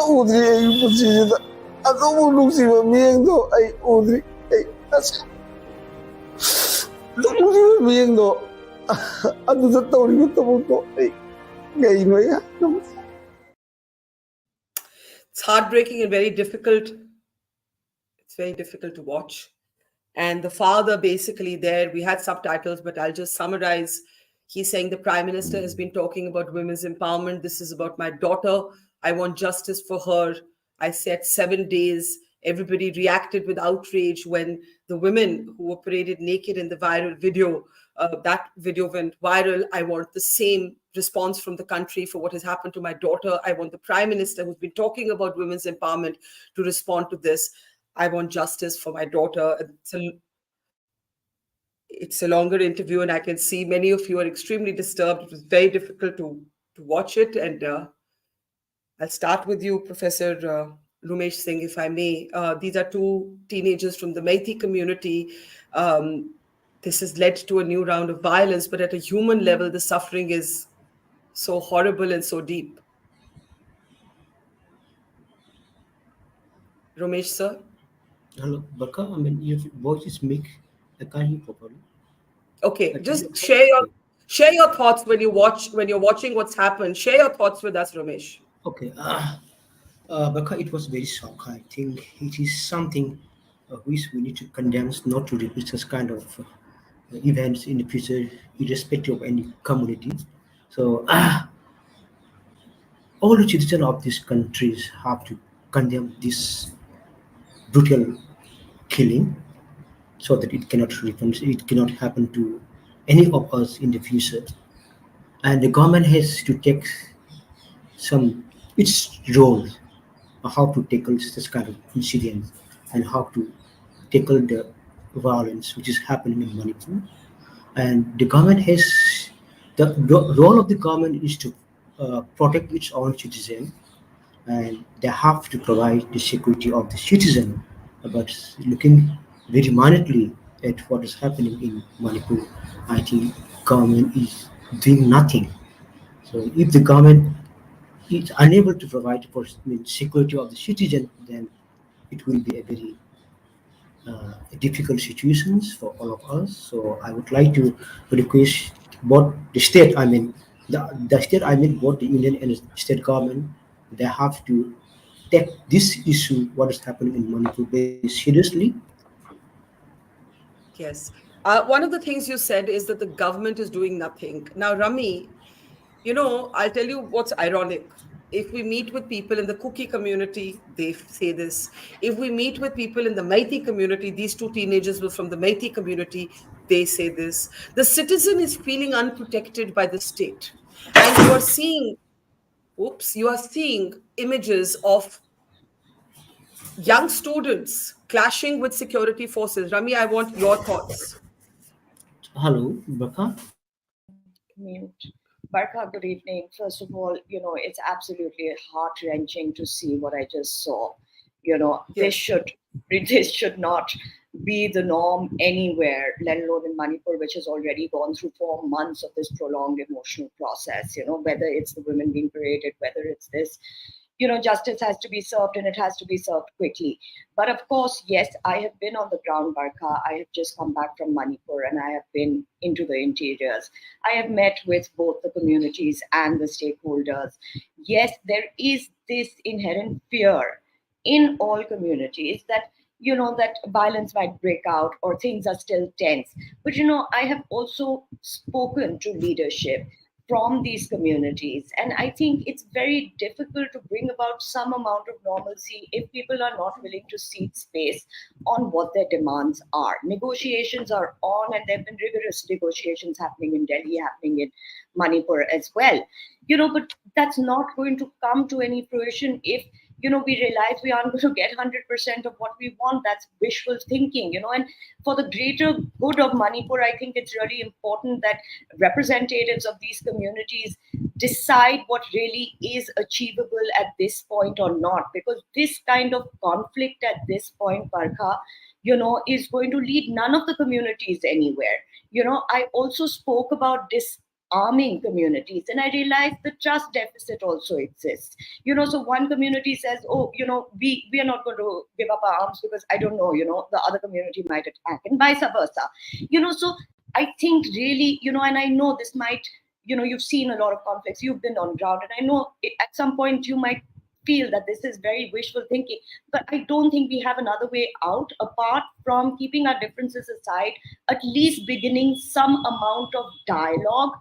udri ay pusida. Ato mulong si mamiyang do ay udri ay asa. Mulong si mamiyang do. Ato sa taon ko tamo to ay ngayon mo yan. It's heartbreaking and very difficult. It's very difficult to watch. And the father basically there, we had subtitles, but I'll just summarize. He's saying the Prime Minister has been talking about women's empowerment. This is about my daughter. I want justice for her. I said 7 days. Everybody reacted with outrage when the women who were paraded naked in the viral video, that video went viral. I want the same response from the country for what has happened to my daughter. I want the Prime Minister who's been talking about women's empowerment to respond to this. I want justice for my daughter. It's a longer interview, and I can see many of you are extremely disturbed. It was very difficult to watch it. And I'll start with you, Professor Rumesh Singh, if I may. These are two teenagers from the Meitei community. This has led to a new round of violence, but at a human level, the suffering is so horrible and so deep. Rumesh, sir? Hello, Barka. I mean, your voice is weak. I can't hear properly. Okay, just share your thoughts when you're watching what's happened. Share your thoughts with us, Ramesh. Okay. Barka, it was very shocking. I think it is something which we need to condemn, not to repeat such kind of events in the future, irrespective of any community. So, all the citizens of these countries have to condemn this brutal killing, so that it cannot happen to any of us in the future. And the government has to take its role on how to tackle this kind of incidents and how to tackle the violence which is happening in Manipur. And the government the role of the government is to protect its own citizen, and they have to provide the security of the citizen. But looking very minutely at what is happening in Manipur, I think government is doing nothing. So if the government is unable to provide for security of the citizen, then it will be a very difficult situations for all of us. So I would like to request both the state, the state, both the union and the state government, they have to take this issue, what is happening in Manipur, very seriously. Yes. One of the things you said is that the government is doing nothing. Now, Rami, I'll tell you what's ironic. If we meet with people in the Kuki community, they say this. If we meet with people in the Meitei community, these two teenagers were from the Meitei community, they say this. The citizen is feeling unprotected by the state. And you are seeing images of young students clashing with security forces. Rami, I want your thoughts. Hello, Baka. Mute. Barka, good evening. First of all, it's absolutely heart-wrenching to see what I just saw. This should not be the norm anywhere, let alone in Manipur, which has already gone through 4 months of this prolonged emotional process, whether it's the women being paraded, whether it's this. Justice has to be served, and it has to be served quickly. But of course, yes, I have been on the ground, Barka. I have just come back from Manipur, and I have been into the interiors. I have met with both the communities and the stakeholders. Yes, there is this inherent fear in all communities that that violence might break out or things are still tense. But I have also spoken to leadership from these communities, and I think it's very difficult to bring about some amount of normalcy if people are not willing to cede space on what their demands are. Negotiations are on, and there have been rigorous negotiations happening in Delhi, happening in Manipur as well. But that's not going to come to any fruition if we realize we aren't going to get 100% of what we want. That's wishful thinking, and for the greater good of Manipur, I think it's really important that representatives of these communities decide what really is achievable at this point or not, because this kind of conflict at this point, Barkha, is going to lead none of the communities anywhere. I also spoke about arming communities. And I realized the trust deficit also exists. So one community says, oh, we are not going to give up our arms because I don't know, the other community might attack, and vice versa. So I think really, and I know this might, you've seen a lot of conflicts, you've been on ground, and I know at some point you might feel that this is very wishful thinking, but I don't think we have another way out apart from keeping our differences aside, at least beginning some amount of dialogue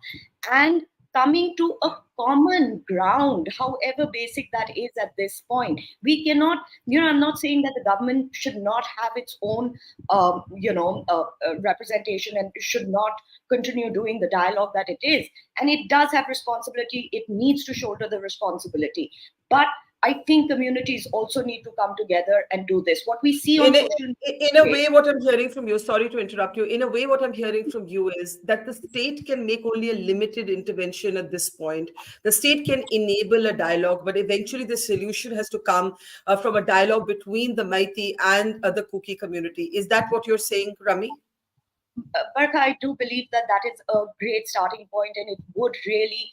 and coming to a common ground, however basic that is at this point. We cannot, I'm not saying that the government should not have its own, representation and should not continue doing the dialogue that it is. And it does have responsibility. It needs to shoulder the responsibility. But I think communities also need to come together and do this. What we see on social media. In a way, what I'm hearing from you, sorry to interrupt you, in a way, what I'm hearing from you is that the state can make only a limited intervention at this point. The state can enable a dialogue, but eventually the solution has to come from a dialogue between the Meitei and the Kuki community. Is that what you're saying, Rami? Barkha, I do believe that is a great starting point, and it would really,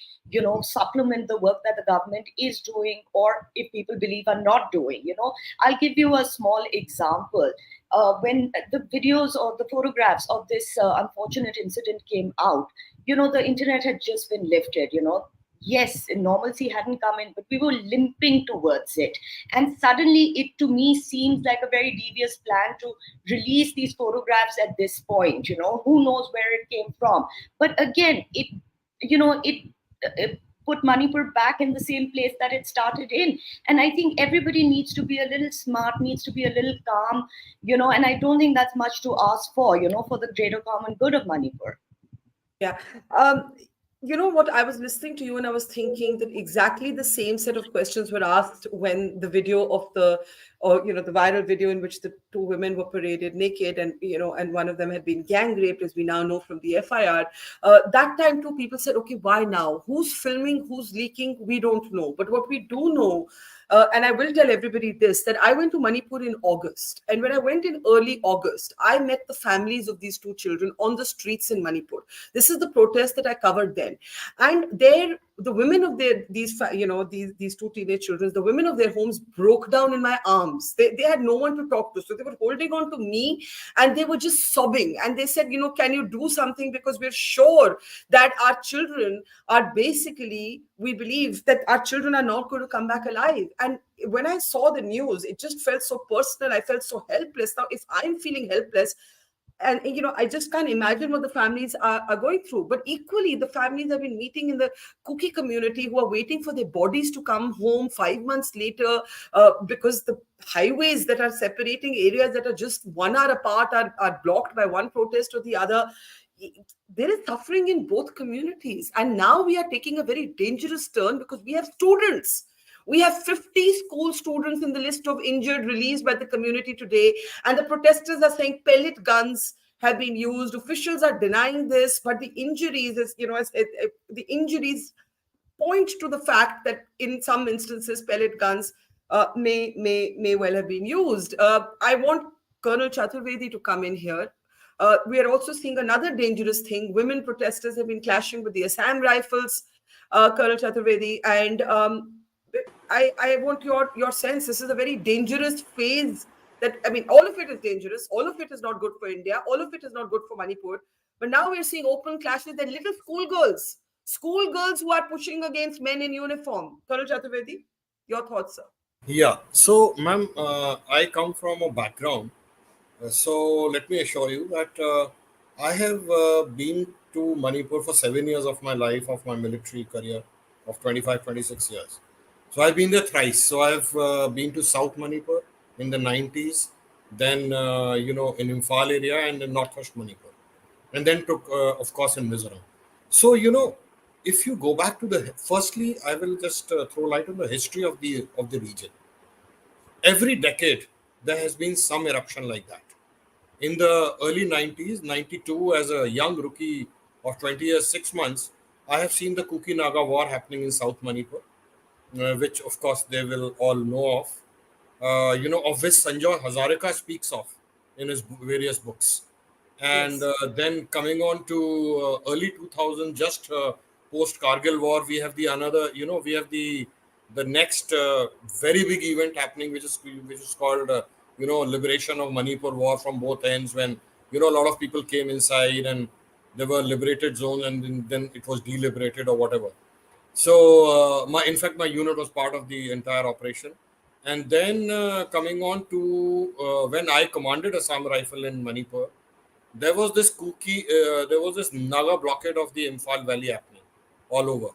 supplement the work that the government is doing, or if people believe are not doing. I'll give you a small example. When the videos or the photographs of this unfortunate incident came out, the internet had just been lifted. Yes, normalcy hadn't come in, but we were limping towards it. And suddenly it, to me, seems like a very devious plan to release these photographs at this point. Who knows where it came from? But again, it put Manipur back in the same place that it started in. And I think everybody needs to be a little smart, needs to be a little calm, and I don't think that's much to ask for, for the greater common good of Manipur. Yeah. What, I was listening to you and I was thinking that exactly the same set of questions were asked when the video of the viral video in which the two women were paraded naked, and and one of them had been gang raped, as we now know from the FIR. That time too, people said, okay, why now? Who's filming? Who's leaking? We don't know. But what we do know, and I will tell everybody this, that I went to Manipur in August. And when I went in early August, I met the families of these two children on the streets in Manipur. This is the protest that I covered then. And there, the women of these two teenage children, the women of their homes broke down in my arms. They had no one to talk to. So they were holding on to me and they were just sobbing. And they said, can you do something? Because we're sure that our children are basically, we believe that our children are not going to come back alive. And when I saw the news, it just felt so personal. I felt so helpless. Now, if I'm feeling helpless, and I just can't imagine what the families are going through. But equally, the families I've been meeting in the Kuki community who are waiting for their bodies to come home 5 months later, because the highways that are separating areas that are just 1 hour apart are blocked by one protest or the other. There is suffering in both communities. And now we are taking a very dangerous turn because we have students. We have 50 school students in the list of injured released by the community today. And the protesters are saying pellet guns have been used. Officials are denying this, but the injuries, the injuries point to the fact that in some instances, pellet guns may well have been used. I want Colonel Chaturvedi to come in here. We are also seeing another dangerous thing. Women protesters have been clashing with the Assam rifles, Colonel Chaturvedi, and I want your sense. This is a very dangerous phase. All of it is dangerous. All of it is not good for India. All of it is not good for Manipur. But now we're seeing open clashes. There are little schoolgirls who are pushing against men in uniform. Colonel Chaturvedi, your thoughts, sir? Yeah. So, ma'am, I come from a background. So let me assure you that I have been to Manipur for 7 years of my life, of my military career of 25, 26 years. So I've been there thrice. So I've been to South Manipur in the 90s, then, in Imphal area and in Northwest Manipur, and then took, of course, in Mizoram. So, if you go back to firstly, I will just throw light on the history of the region. Every decade, there has been some eruption like that. In the early 90s, 92, as a young rookie of 20 years, 6 months, I have seen the Kuki Naga war happening in South Manipur, which of course they will all know of, of which Sanjay Hazarika speaks of in his various books. And Yes. Then coming on to early 2000, just post Kargil war, we have the another, we have the next very big event happening, which is called liberation of Manipur war from both ends, when a lot of people came inside and there were liberated zones, and then it was deliberated or whatever. So in fact, my unit was part of the entire operation. And then coming on to when I commanded Assam Rifle in Manipur, there was this there was this Naga blockade of the Imphal Valley happening all over.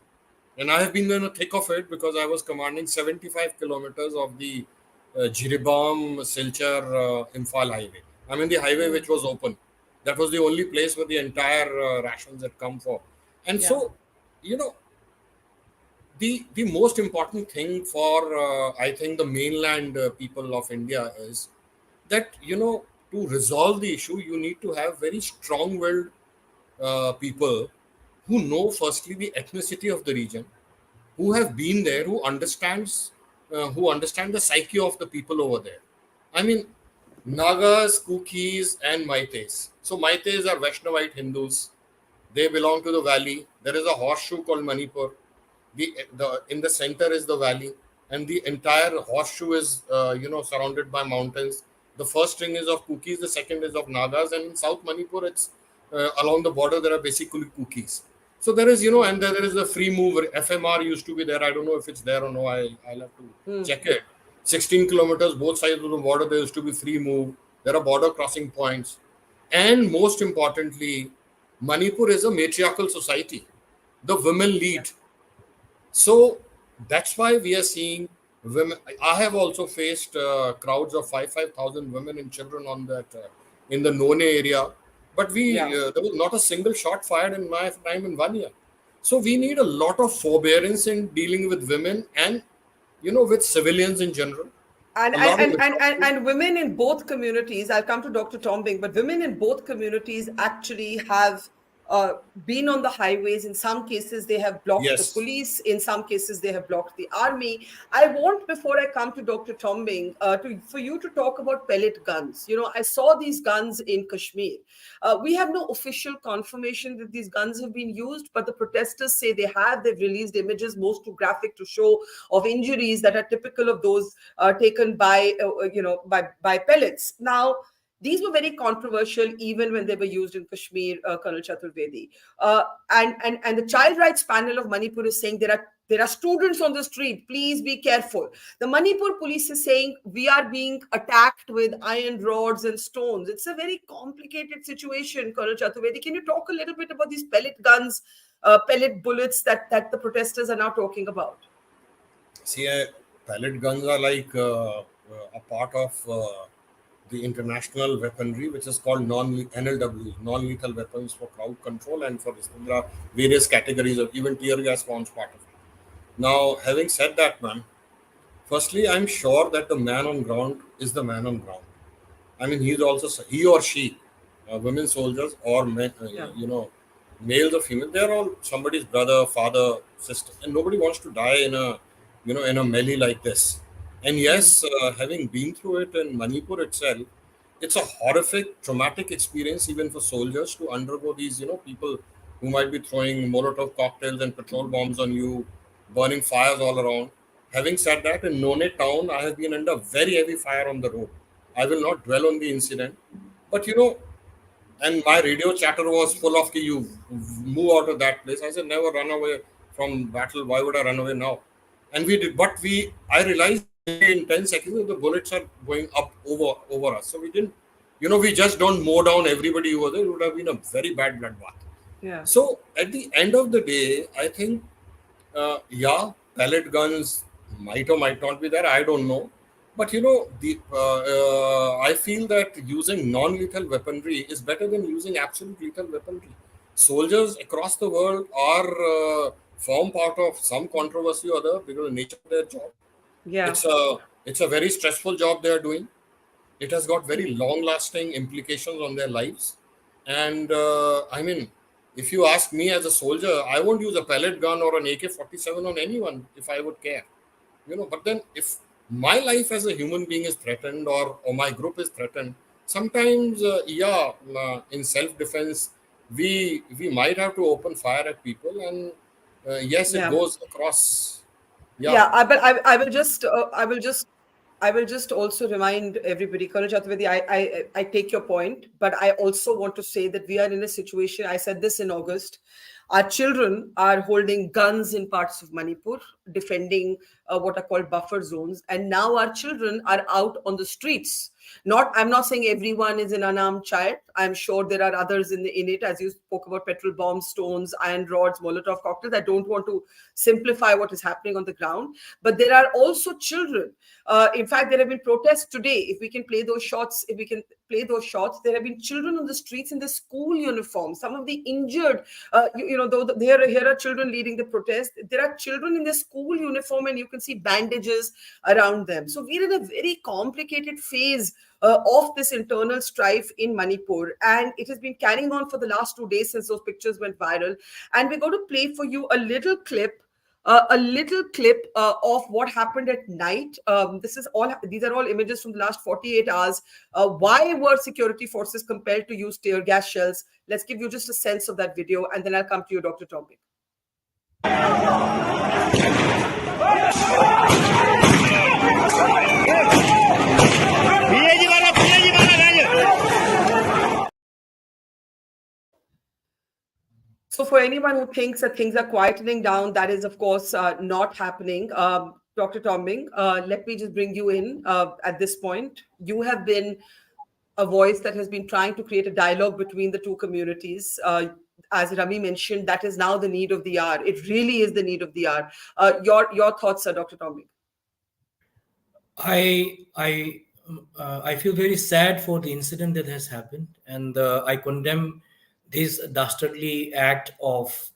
And I have been in the thick of it because I was commanding 75 kilometers of the Jiribam Silchar Imphal highway. I mean, the highway which was open. That was the only place where the entire rations had come for. And so, the most important thing for I think the mainland people of India is that to resolve the issue you need to have very strong-willed people who know firstly the ethnicity of the region, who have been there, who understand the psyche of the people over there. I mean, Nagas, Kukis, and Meiteis. So Meiteis are Vaishnavite Hindus. They belong to the valley. There is a horseshoe called Manipur. In the center is the valley, and the entire horseshoe is surrounded by mountains. The first ring is of Kukis, the second is of Nagas, and in South Manipur, it's along the border. There are basically Kukis. So there is, and there is the free mover. FMR used to be there. I don't know if it's there or no. I'll have to check it. 16 kilometers both sides of the border. There used to be free move. There are border crossing points, and most importantly, Manipur is a matriarchal society. The women lead. So that's why we are seeing women. I have also faced crowds of 5,000 women and children on that in the None area. But there was not a single shot fired in my time in 1 year. So we need a lot of forbearance in dealing with women and, with civilians in general. And women in both communities, I'll come to Dr. Tombing, but women in both communities actually have been on the highways. In some cases, they have blocked the police. In some cases, they have blocked the army. I want, before I come to Dr. Tombing, for you to talk about pellet guns. I saw these guns in Kashmir. We have no official confirmation that these guns have been used, but the protesters say they have. They've released images, most too graphic to show, of injuries that are typical of those taken by pellets. Now, these were very controversial even when they were used in Kashmir, Colonel Chaturvedi. And the child rights panel of Manipur is saying there are students on the street. Please be careful. The Manipur police is saying we are being attacked with iron rods and stones. It's a very complicated situation, Colonel Chaturvedi. Can you talk a little bit about these pellet guns, pellet bullets that the protesters are now talking about? See, pellet guns are like a part of the international weaponry, which is called NLW, non-lethal weapons for crowd control, and for this, there are various categories of even tear gas forms part of it. Now, having said that, man, firstly, I'm sure that the man on ground is the man on ground. I mean, he or she, women soldiers or men, males or females, they're all somebody's brother, father, sister, and nobody wants to die in a melee like this. And yes, having been through it in Manipur itself, it's a horrific, traumatic experience even for soldiers to undergo these, people who might be throwing Molotov cocktails and petrol bombs on you, burning fires all around. Having said that, in None town, I have been under very heavy fire on the road. I will not dwell on the incident, but and my radio chatter was full of, you move out of that place. I said, never run away from battle. Why would I run away now? And we did, but I realized in 10 seconds the bullets are going up over us. So we didn't, we just don't mow down everybody over there. It would have been a very bad bloodbath. Yeah. So at the end of the day, I think, pellet guns might or might not be there. I don't know. But, I feel that using non-lethal weaponry is better than using absolute lethal weaponry. Soldiers across the world are form part of some controversy or other because of the nature of their job. Yeah. It's a very stressful job they are doing. It has got very long-lasting implications on their lives. And I mean, if you ask me as a soldier, I won't use a pellet gun or an AK-47 on anyone if I would care. But then if my life as a human being is threatened or my group is threatened, sometimes, in self-defense, we might have to open fire at people. And yes, it Yeah. goes across. Yeah. Yeah, but I will just also remind everybody, Colonel Chaturvedi, I take your point, but I also want to say that we are in a situation. I said this in August. Our children are holding guns in parts of Manipur, defending what are called buffer zones, and now our children are out on the streets. Not, I'm not saying everyone is an unarmed child. I'm sure there are others in it, as you spoke about petrol bombs, stones, iron rods, Molotov cocktails. I don't want to simplify what is happening on the ground, but there are also children. In fact, there have been protests today. If we can play those shots, if we can play those shots, there have been children on the streets in the school uniform. Some of the injured, though here are children leading the protest. There are children in the school uniform, and you can see bandages around them. So we're in a very complicated phase of this internal strife in Manipur, and it has been carrying on for the last 2 days since those pictures went viral. And we're going to play for you a little clip of what happened at night. These are all images from the last 48 hours. Why were security forces compelled to use tear gas shells? Let's give you just a sense of that video, and then I'll come to you, Dr. Tombik. So for anyone who thinks that things are quietening down, that is, of course, not happening. Dr. Tombing, let me just bring you in at this point. You have been a voice that has been trying to create a dialogue between the two communities. As Rami mentioned, that is now the need of the hour. It really is the need of the hour. Your thoughts, sir, Dr. Tombing? I feel very sad for the incident that has happened, and I condemn this dastardly act of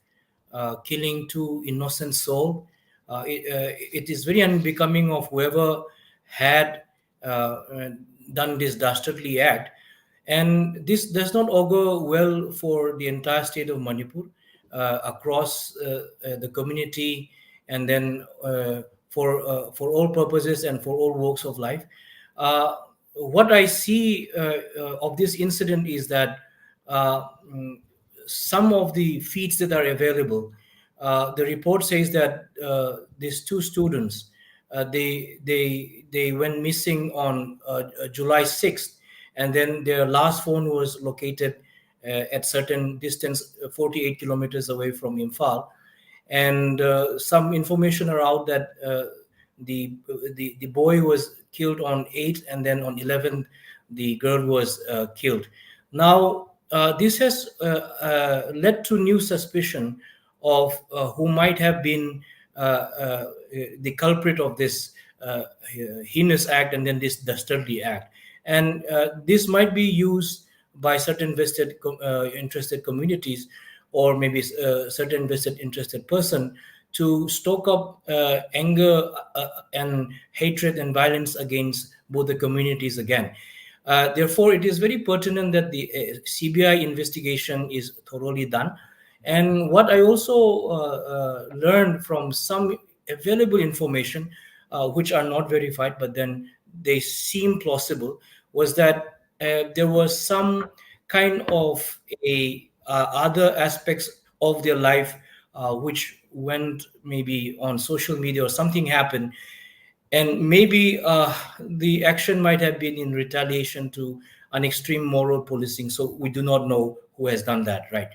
killing two innocent souls. It is very unbecoming of whoever had done this dastardly act, and this does not augur well for the entire state of Manipur, across the community, and then for all purposes and for all walks of life. What I see of this incident is that some of the feeds that are available, the report says that these two students, they went missing on July 6th, and then their last phone was located at certain distance, 48 kilometers away from Imphal. And some information are out that the boy was killed on 8th, and then on 11th the girl was killed. Now this has led to new suspicion of who might have been the culprit of this heinous act, and then this dastardly act. And this might be used by certain vested interested communities, or maybe certain vested interested person, to stoke up anger and hatred and violence against both the communities again. Therefore, it is very pertinent that the CBI investigation is thoroughly done. And what I also learned from some available information, which are not verified, but then they seem plausible, was that there was some kind of other aspects of their life which went maybe on social media, or something happened, and maybe the action might have been in retaliation to an extreme moral policing. So we do not know who has done that, right?